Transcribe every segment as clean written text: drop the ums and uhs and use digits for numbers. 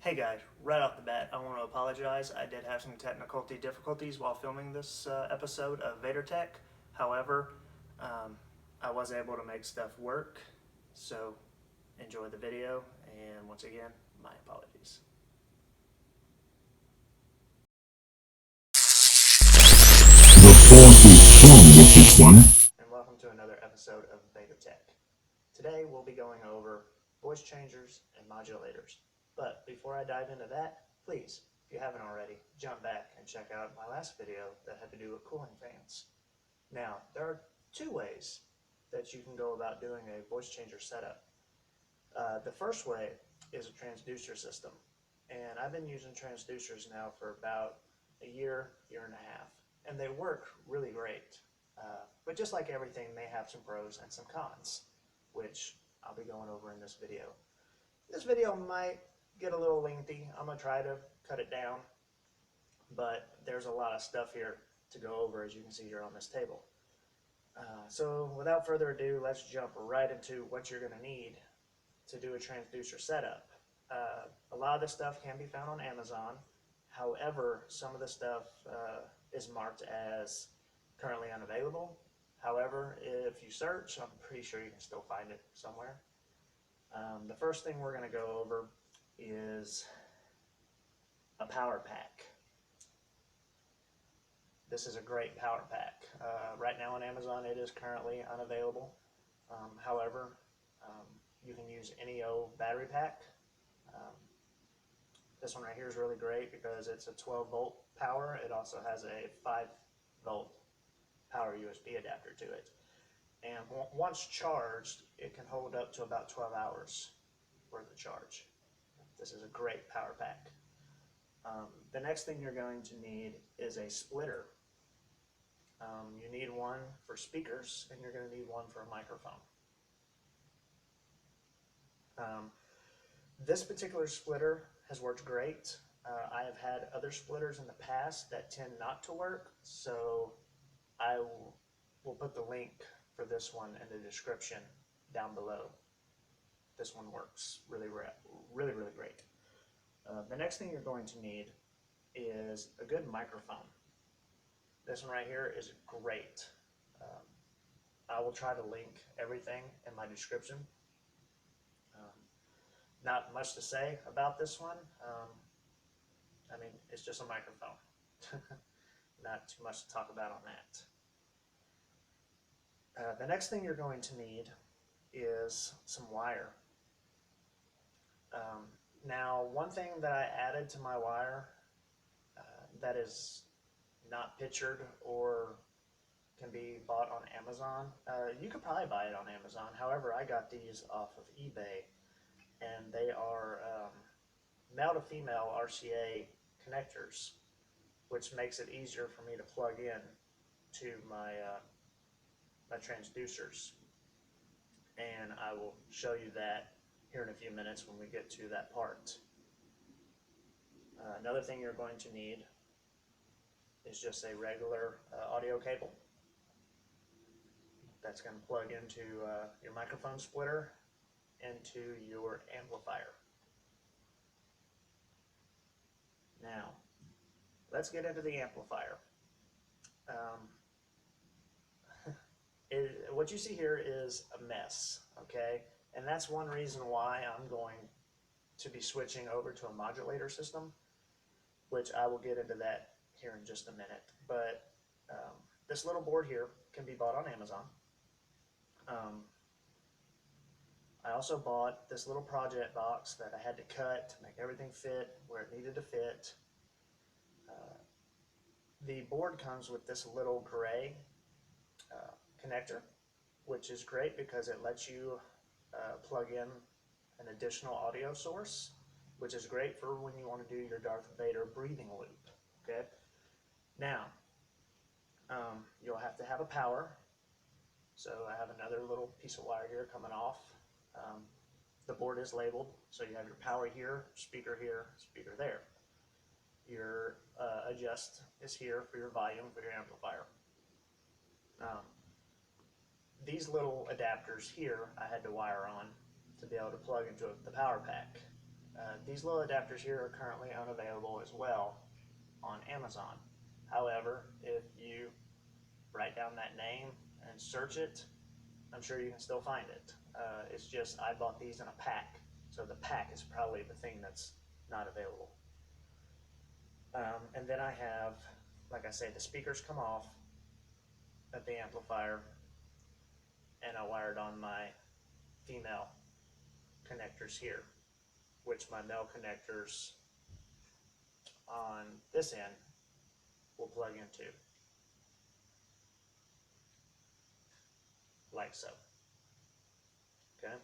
Hey guys, right off the bat, I want to apologize. I did have some technical difficulties while filming this episode of Vader.Tech. However, um, I was able to make stuff work, so enjoy the video, and once again, my apologies. The force is strong with this one. And welcome to another episode of Vader.Tech. Today we'll be going over voice changers and modulators. But before I dive into that, please, if you haven't already, jump back and check out my last video that had to do with cooling fans. Now, there are two ways that you can go about doing a voice changer setup. The first way is a transducer system, and I've been using transducers now for about a year, year and a half, and they work really great. But just like everything, they have some pros and some cons, which I'll be going over in this video. This video might get a little lengthy. I'm going to try to cut it down, but there's a lot of stuff here to go over, as you can see here on this table. So without further ado, let's jump right into what you're going to need to do a transducer setup. A lot of this stuff can be found on Amazon. However, some of the stuff is marked as currently unavailable. However, if you search, I'm pretty sure you can still find it somewhere. The first thing we're going to go over is a power pack. This is a great power pack. Right now on Amazon it is currently unavailable. However, you can use any old battery pack. This one right here is really great because it's a 12-volt power. It also has a 5-volt power USB adapter to it. And once charged, it can hold up to about 12 hours worth of charge. This is a great power pack. The next thing you're going to need is a splitter. You need one for speakers, and you're going to need one for a microphone. This particular splitter has worked great. I have had other splitters in the past that tend not to work, so I will put the link for this one in the description down below. This one works really great. The next thing you're going to need is a good microphone. This one right here is great. I will try to link everything in my description. Not much to say about this one. I mean, it's just a microphone. Not too much to talk about on that. The next thing you're going to need is some wire. Now, one thing that I added to my wire that is not pictured or can be bought on Amazon. You could probably buy it on Amazon. However, I got these off of eBay, and they are male to female RCA connectors, which makes it easier for me to plug in to my transducers. And I will show you that here in a few minutes when we get to that part. Another thing you're going to need is just a regular audio cable that's going to plug into your microphone splitter into your amplifier. Now, let's get into the amplifier. What you see here is a mess, okay? And that's one reason why I'm going to be switching over to a modulator system, which I will get into that here in just a minute. But this little board here can be bought on Amazon. I also bought this little project box that I had to cut to make everything fit where it needed to fit. The board comes with this little gray connector, which is great because it lets you plug in an additional audio source, which is great for when you want to do your Darth Vader breathing loop. Okay. Now, you'll have to have a power. So I have another little piece of wire here coming off. The board is labeled, so you have your power here, speaker there. Your adjust is here for your volume for your amplifier. These little adapters here I had to wire on to be able to plug into the power pack. These little adapters here are currently unavailable as well on Amazon. However, if you write down that name and search it, I'm sure you can still find it. It's just I bought these in a pack, so the pack is probably the thing that's not available. And then I have, like I say, the speakers come off at the amplifier, and I wired on my female connectors here, which my male connectors on this end will plug into, like so. Okay.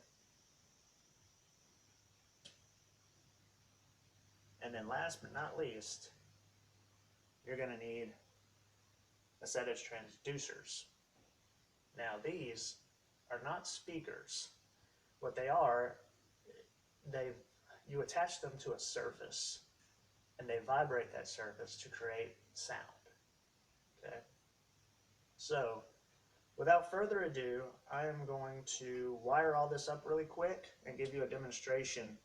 And then last but not least, you're going to need a set of transducers. Now these are not speakers. What they are, you attach them to a surface and they vibrate that surface to create sound. Okay. So without further ado, I am going to wire all this up really quick and give you a demonstration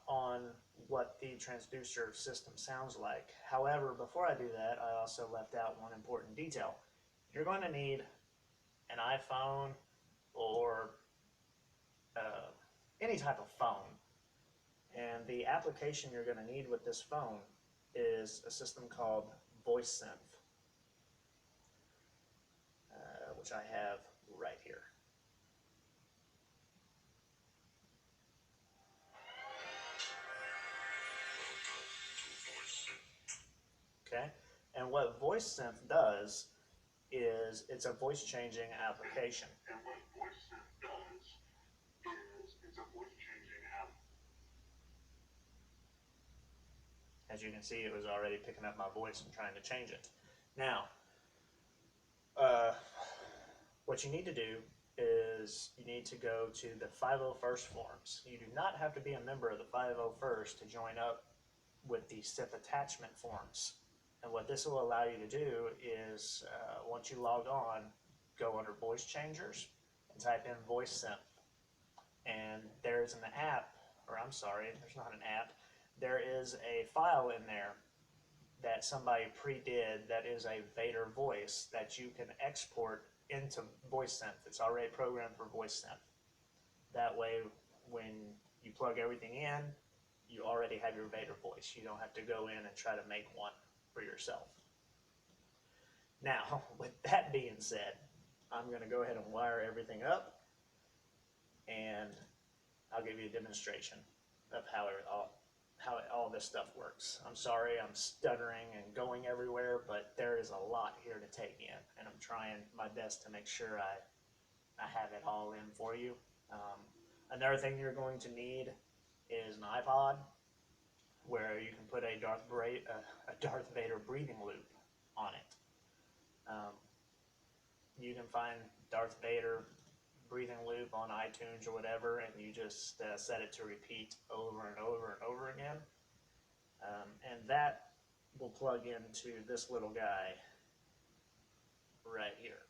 on what the transducer system sounds like. However, before I do that, I also left out one important detail. You're going to need an iPhone or any type of phone. And the application you're going to need with this phone is a system called VoiceSynth, which I have right here. Okay, and what VoiceSynth does is it's a voice changing application. As you can see, it was already picking up my voice and trying to change it. Now, what you need to do is you need to go to the 501st forums. You do not have to be a member of the 501st to join up with the synth attachment forums. And what this will allow you to do is, once you log on, go under voice changers and type in VoiceSynth. And there's an app, or I'm sorry, there's not an app. There is a file in there that somebody pre-did that is a Vader voice that you can export into VoiceSynth. It's already programmed for VoiceSynth. That way, when you plug everything in, you already have your Vader voice. You don't have to go in and try to make one for yourself. Now, with that being said, I'm going to go ahead and wire everything up, and I'll give you a demonstration of how all this stuff works. I'm sorry I'm stuttering and going everywhere, but there is a lot here to take in, and I'm trying my best to make sure I have it all in for you. Another thing you're going to need is an iPod where you can put a Darth Vader breathing loop on it. You can find Darth Vader breathing loop on iTunes or whatever, and you just set it to repeat over and over and over again. And that will plug into this little guy right here.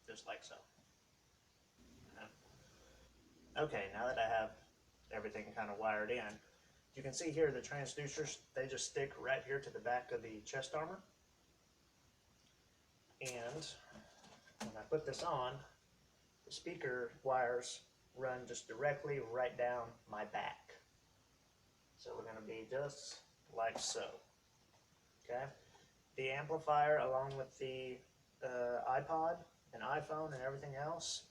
Just like so. Okay, now that I have everything kind of wired in, you can see here the transducers, they just stick right here to the back of the chest armor. And when I put this on, the speaker wires run just directly right down my back. So we're going to be just like so. Okay. The amplifier, along with the iPod and iPhone and everything else,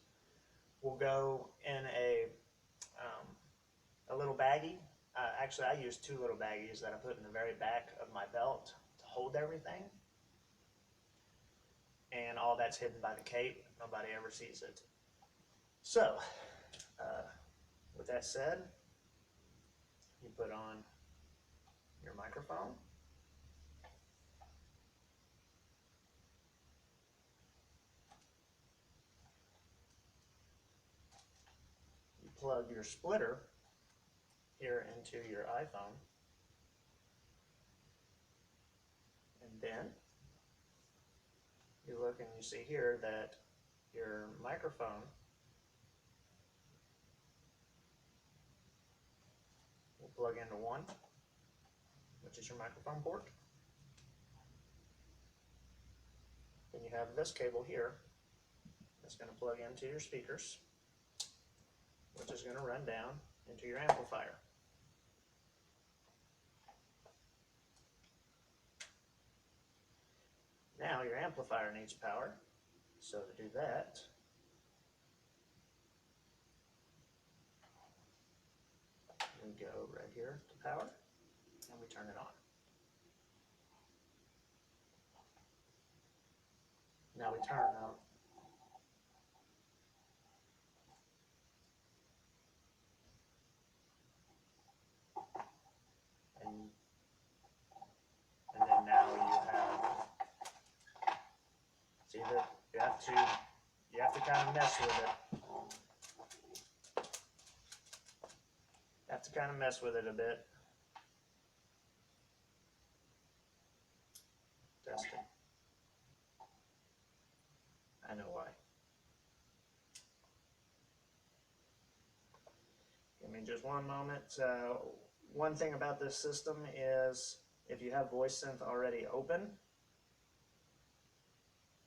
will go in a little baggie. Actually, I use two little baggies that I put in the very back of my belt to hold everything. And all that's hidden by the cape. Nobody ever sees it. So, with that said, you put on your microphone. You plug your splitter here into your iPhone. And then you look and you see here that your microphone plug into one, which is your microphone port. Then you have this cable here that's going to plug into your speakers, which is going to run down into your amplifier. Now your amplifier needs power, so to do that, we go right here to power, and we turn it on. Now we turn on. And then now you have, see that you have to kind of mess with it. You have to kind of mess with it a bit. Testing. I know why. Give me just one moment. One thing about this system is if you have voice synth already open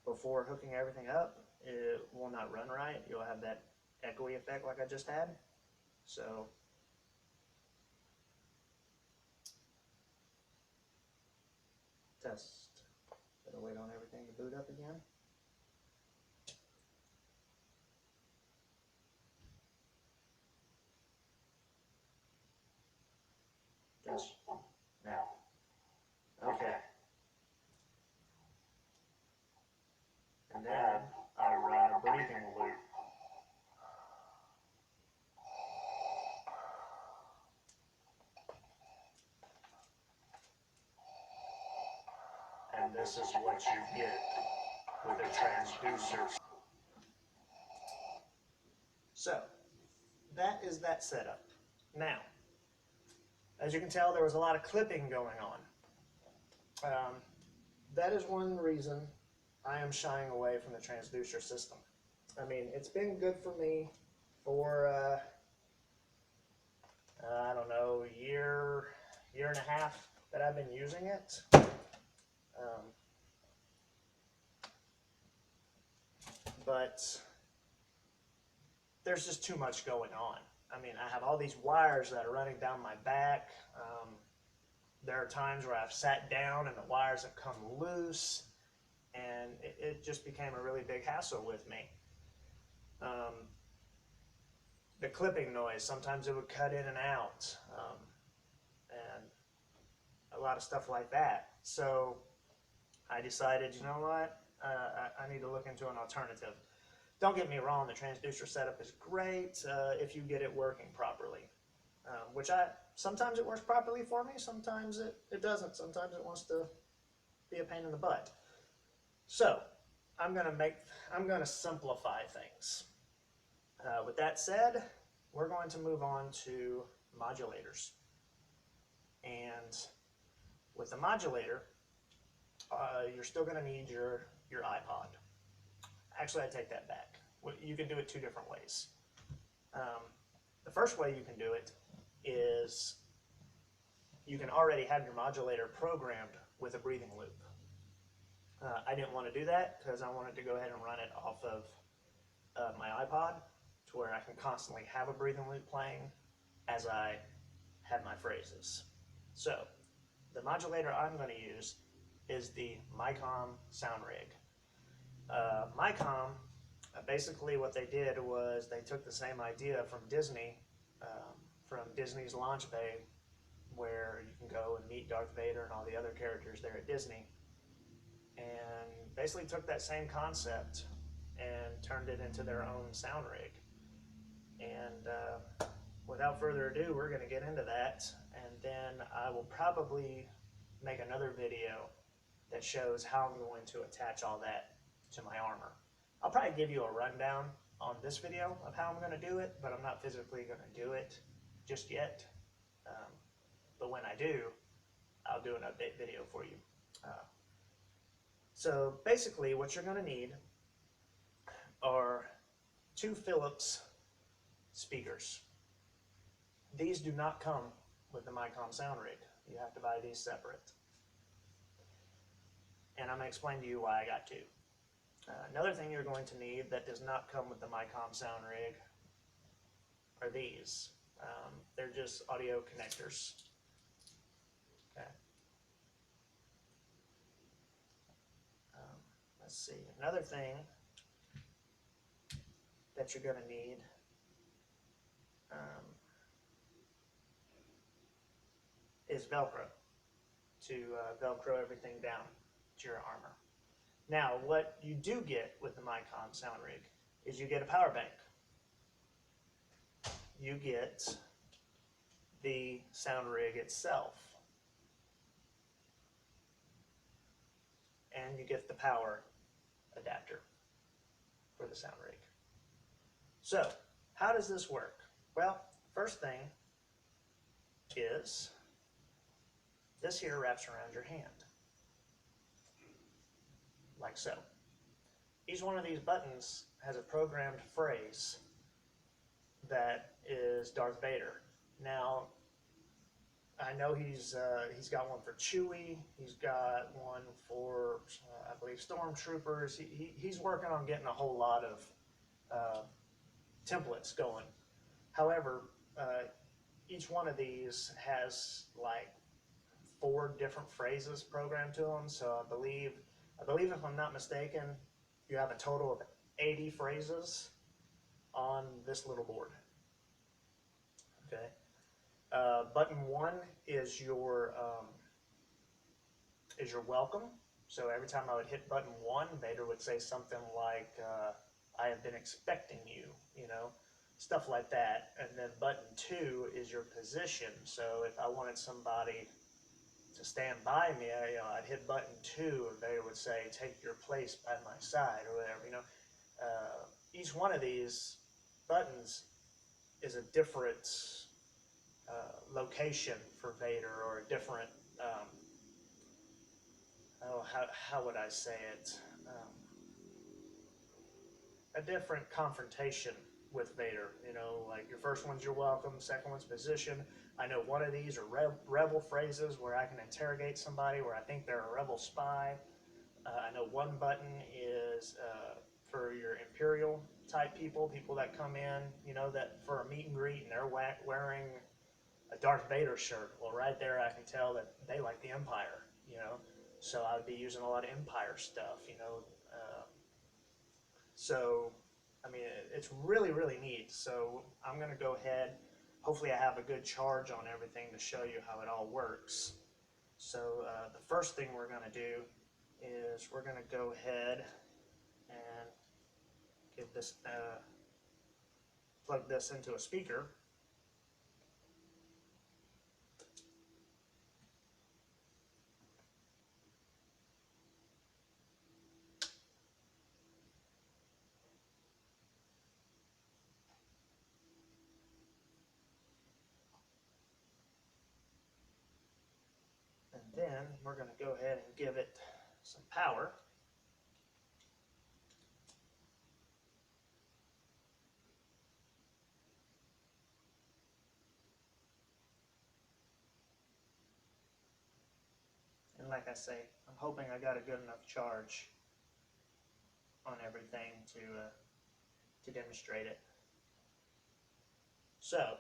before hooking everything up, it will not run right. You'll have that echoey effect like I just had. So test. Gotta wait on everything to boot up again. Yes. Now. Okay. And then I run a breathing loop. And this is what you get with a transducer. So, that is that setup. Now, as you can tell, there was a lot of clipping going on. That is one reason I am shying away from the transducer system. I mean, it's been good for me for, I don't know, year and a half that I've been using it. But there's just too much going on. I mean, I have all these wires that are running down my back. There are times where I've sat down and the wires have come loose, and it just became a really big hassle with me. The clipping noise, sometimes it would cut in and out, and a lot of stuff like that. So I decided, you know what, I need to look into an alternative. Don't get me wrong, the transducer setup is great if you get it working properly. Sometimes it works properly for me, sometimes it doesn't. Sometimes it wants to be a pain in the butt. So I'm gonna simplify things. With that said, we're going to move on to modulators. And with the modulator, you're still gonna need your iPod. Actually, I take that back. You can do it two different ways. The first way you can do it is you can already have your modulator programmed with a breathing loop. I didn't want to do that because I wanted to go ahead and run it off of my iPod to where I can constantly have a breathing loop playing as I have my phrases. So the modulator I'm going to use is the MiCom sound rig. MiCom, basically what they did was they took the same idea from Disney, from Disney's launch bay, where you can go and meet Darth Vader and all the other characters there at Disney, and basically took that same concept and turned it into their own sound rig. And without further ado, we're going to get into that, and then I will probably make another video that shows how I'm going to attach all that to my armor. I'll probably give you a rundown on this video of how I'm going to do it, but I'm not physically going to do it just yet. But when I do, I'll do an update video for you. So basically what you're going to need are 2 Philips speakers. These do not come with the MiCom sound rig. You have to buy these separate. And I'm going to explain to you why I got two. Another thing you're going to need that does not come with the MiCom sound rig are these. They're just audio connectors. Okay. Let's see. Another thing that you're going to need is Velcro to Velcro everything down to your armor. Now, what you do get with the MiCom sound rig is you get a power bank. You get the sound rig itself. And you get the power adapter for the sound rig. So, how does this work? Well, first thing is this here wraps around your hand, like so. Each one of these buttons has a programmed phrase that is Darth Vader. Now, I know he's got one for Chewie. He's got one for I believe Stormtroopers. He's working on getting a whole lot of templates going. However, each one of these has like 4 different phrases programmed to them. So I believe if I'm not mistaken, you have a total of 80 phrases on this little board. Okay. Button 1 is your welcome. So every time I would hit button 1, Vader would say something like, "I have been expecting you," you know, stuff like that. And then button 2 is your position. So if I wanted somebody to stand by me, I'd hit button 2, and Vader would say, "Take your place by my side," or whatever. You know, each one of these buttons is a different location for Vader, or a different, how would I say it? A different confrontation with Vader. You know, like your first one's your welcome, second one's position. I know one of these are rebel phrases where I can interrogate somebody where I think they're a rebel spy. I know one button is for your Imperial type people that come in, you know, that for a meet and greet, and they're wearing a Darth Vader shirt. Well, right there I can tell that they like the Empire, you know. So I would be using a lot of Empire stuff, you know. So, I mean, it's really, really neat. So I'm going to go ahead. Hopefully I have a good charge on everything to show you how it all works. So the first thing we're going to do is we're going to go ahead and give this, plug this into a speaker. And then we're going to go ahead and give it some power. And like I say, I'm hoping I got a good enough charge on everything to demonstrate it. So,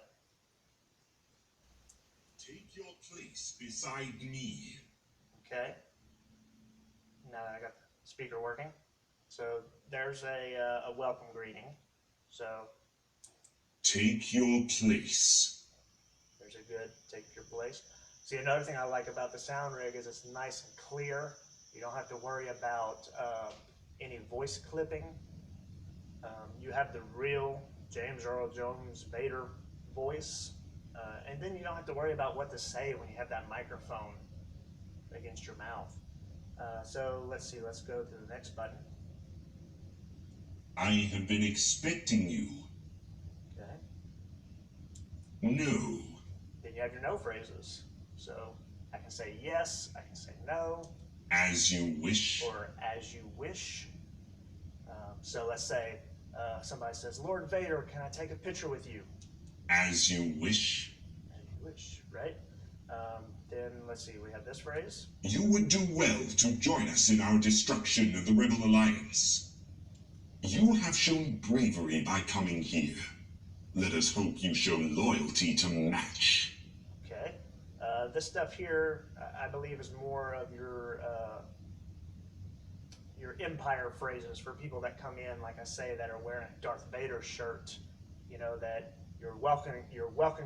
take your place beside me. okay, now that I got the speaker working, so there's a welcome greeting. So, take your place. there's a good take your place. See, another thing I like about the sound rig is it's nice and clear. You don't have to worry about any voice clipping. You have the real James Earl Jones Vader voice, and then you don't have to worry about what to say when you have that microphone against your mouth. So let's see, let's go to the next button. I have been expecting you. Okay. No. Then you have your no phrases. So I can say yes, I can say no. As you wish. Or as you wish. So let's say somebody says, "Lord Vader, can I take a picture with you?" As you wish. As you wish, right? Then let's see, we have this phrase. You would do well to join us in our destruction of the Rebel Alliance. You have shown bravery by coming here. Let us hope you show loyalty to match. Okay. This stuff here, I believe, is more of your Empire phrases for people that come in, like I say, that are wearing a Darth Vader shirt. You know, that you're welcoming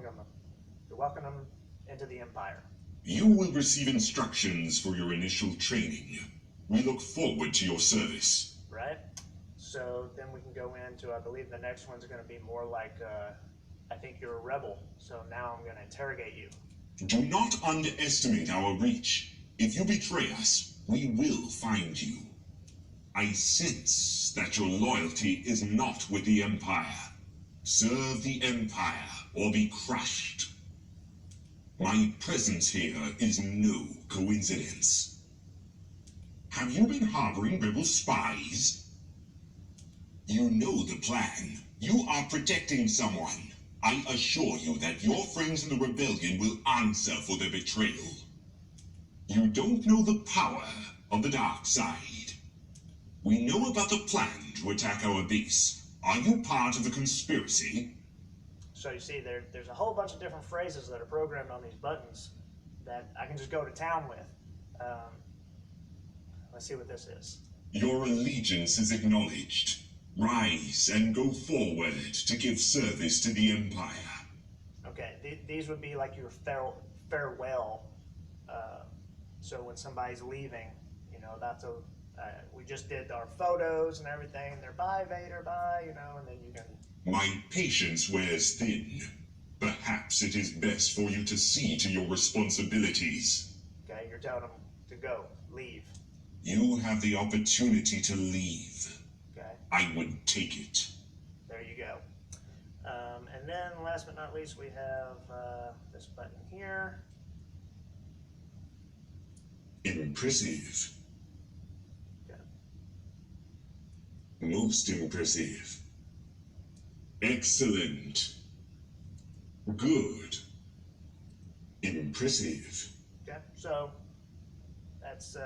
them into the Empire. You will receive instructions for your initial training. We look forward to your service. Right? So then we can go into, I believe the next one's going to be more like, I think you're a rebel, so now I'm going to interrogate you. Do not underestimate our reach. If you betray us, we will find you. I sense that your loyalty is not with the Empire. Serve the Empire or be crushed. My presence here is no coincidence. Have you been harboring rebel spies? You know the plan. You are protecting someone. I assure you that your friends in the rebellion will answer for their betrayal. You don't know the power of the dark side. We know about the plan to attack our base. Are you part of the conspiracy? So you see, there's a whole bunch of different phrases that are programmed on these buttons that I can just go to town with. Let's see what this is. Your allegiance is acknowledged. Rise and go forward to give service to the Empire. Okay, these would be like your farewell. So when somebody's leaving, you know, that's we just did our photos and everything. They're bye Vader, bye, you know, and then you can. My patience wears thin. Perhaps it is best for you to see to your responsibilities. Okay, you're telling them to go, leave. You have the opportunity to leave. Okay. I would take it. There you go. And then last but not least, we have this button here. Impressive. Okay. Most impressive. Excellent. Good. Impressive. Okay, so that's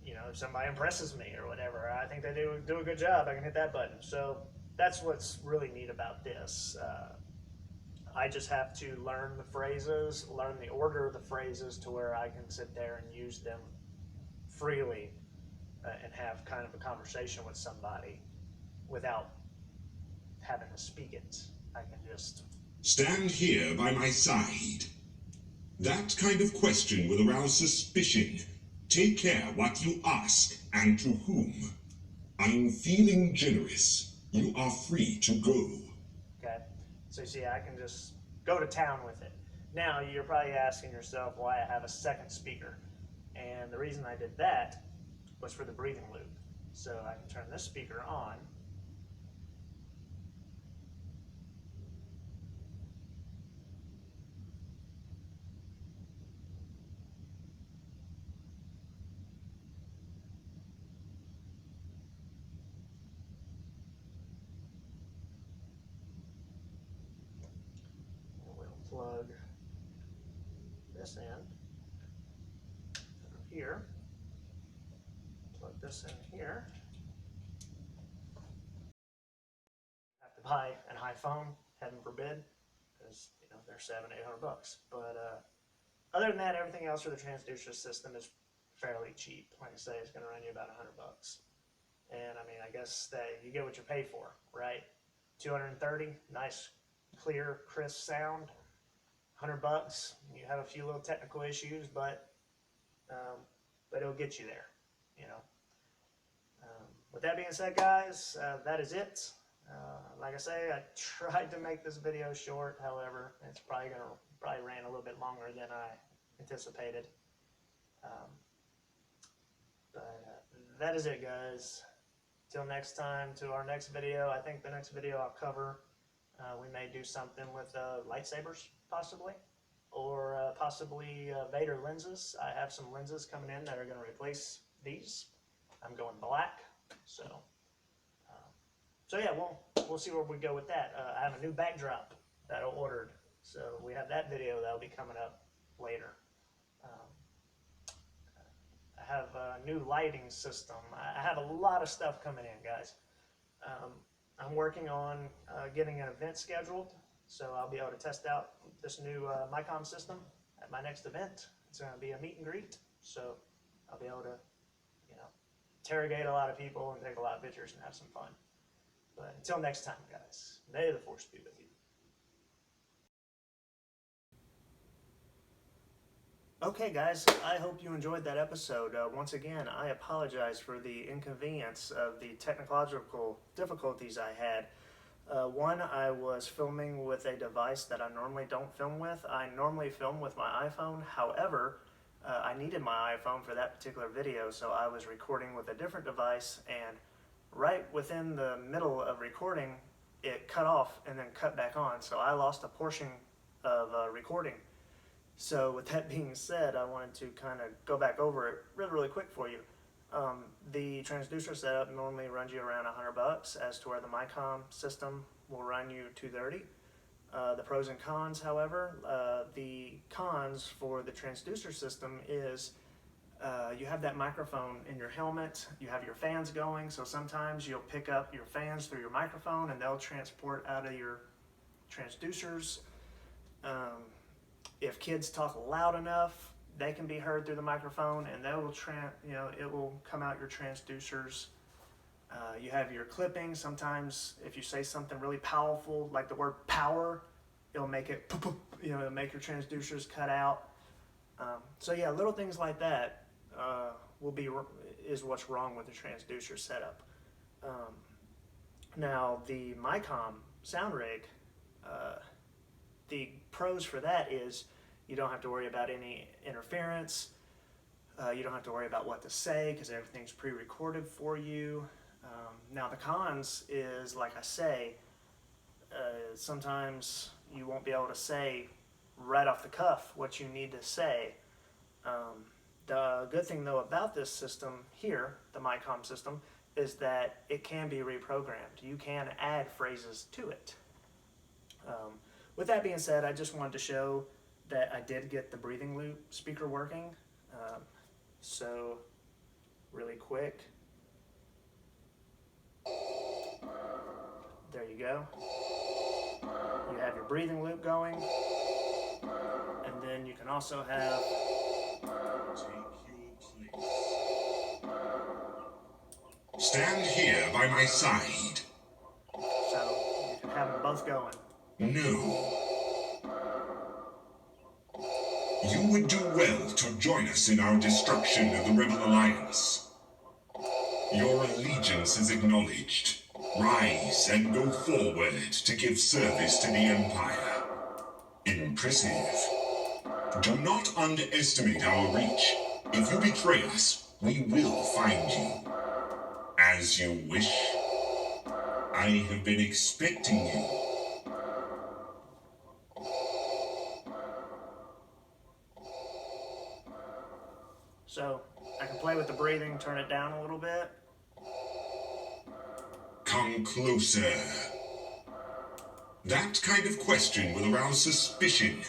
you know, if somebody impresses me or whatever, I think they do a good job, I can hit that button. So that's what's really neat about this. I just have to learn the phrases, learn the order of the phrases to where I can sit there and use them freely and have kind of a conversation with somebody without having to speak it. I can just... Stand here by my side. That kind of question will arouse suspicion. Take care what you ask and to whom. I'm feeling generous. You are free to go. Okay, so you see, I can just go to town with it. Now, you're probably asking yourself why I have a second speaker. And the reason I did that was for the breathing loop. So I can turn this speaker on. We'll plug this in here. Plug this in here. Have to buy an iPhone, heaven forbid, because you know they're $700-800. But other than that, everything else for the transducer system is fairly cheap. Like I say, it's going to run you about $100. And I mean, I guess that you get what you pay for, right? 230, nice, clear, crisp sound. $100. You have a few little technical issues, but it'll get you there, you know. With that being said, guys, that is it. Like I say, I tried to make this video short. However, it's probably ran a little bit longer than I anticipated. But that is it, guys. Till next time, to our next video. I think the next video I'll cover, we may do something with lightsabers, possibly, or possibly Vader lenses. I have some lenses coming in that are going to replace these. I'm going black, so yeah, we'll see where we go with that. I have a new backdrop that I ordered. So we have that video that'll be coming up later. I have a new lighting system. I have a lot of stuff coming in, guys. I'm working on getting an event scheduled, so I'll be able to test out this new MiCom system at my next event. It's going to be a meet and greet, so I'll be able to, interrogate a lot of people and take a lot of pictures and have some fun. But until next time, guys, may the force be with you. Okay, guys, I hope you enjoyed that episode. Once again, I apologize for the inconvenience of the technological difficulties I had. One, I was filming with a device that I normally don't film with. I normally film with my iPhone. However, I needed my iPhone for that particular video, so I was recording with a different device, and right within the middle of recording, it cut off and then cut back on, so I lost a portion of recording. So with that being said, I wanted to kind of go back over it really quick for you. The transducer setup normally runs you around $100, as to where the MiCom system will run you $230. The pros and cons, however, the cons for the transducer system is you have that microphone in your helmet, you have your fans going, so sometimes you'll pick up your fans through your microphone and they'll transport out of your transducers. If kids talk loud enough, they can be heard through the microphone, and they will it will come out your transducers. You have your clipping. Sometimes if you say something really powerful, like the word power, it'll make it, it'll make your transducers cut out. So yeah, little things like that is what's wrong with the transducer setup. Now the MiCom sound rig, the pros for that is you don't have to worry about any interference. You don't have to worry about what to say because everything's pre-recorded for you. Now the cons is, like I say, sometimes you won't be able to say right off the cuff what you need to say. The good thing though about this system here, the MiCom system, is that it can be reprogrammed. You can add phrases to it. With that being said, I just wanted to show that I did get the breathing loop speaker working. So, really quick. There you go. You have your breathing loop going. And then you can also have... Take your place. Stand here by my side. So, you can have them both going. No. You would do well to join us in our destruction of the Rebel Alliance. Your allegiance is acknowledged. Rise and go forward to give service to the Empire. Impressive. Do not underestimate our reach. If you betray us, we will find you. As you wish. I have been expecting you. So, I can play with the breathing, turn it down a little bit. Come closer. That kind of question will arouse suspicion.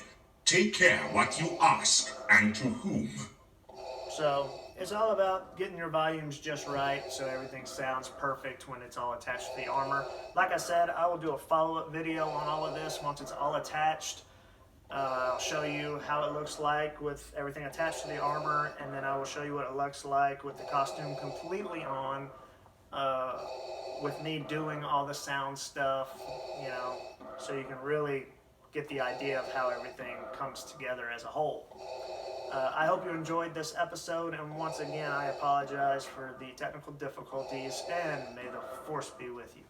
Take care what you ask and to whom. So, it's all about getting your volumes just right so everything sounds perfect when it's all attached to the armor. Like I said, I will do a follow-up video on all of this once it's all attached. I'll show you how it looks like with everything attached to the armor, and then I will show you what it looks like with the costume completely on, with me doing all the sound stuff, so you can really get the idea of how everything comes together as a whole. I hope you enjoyed this episode, and once again, I apologize for the technical difficulties, and may the force be with you.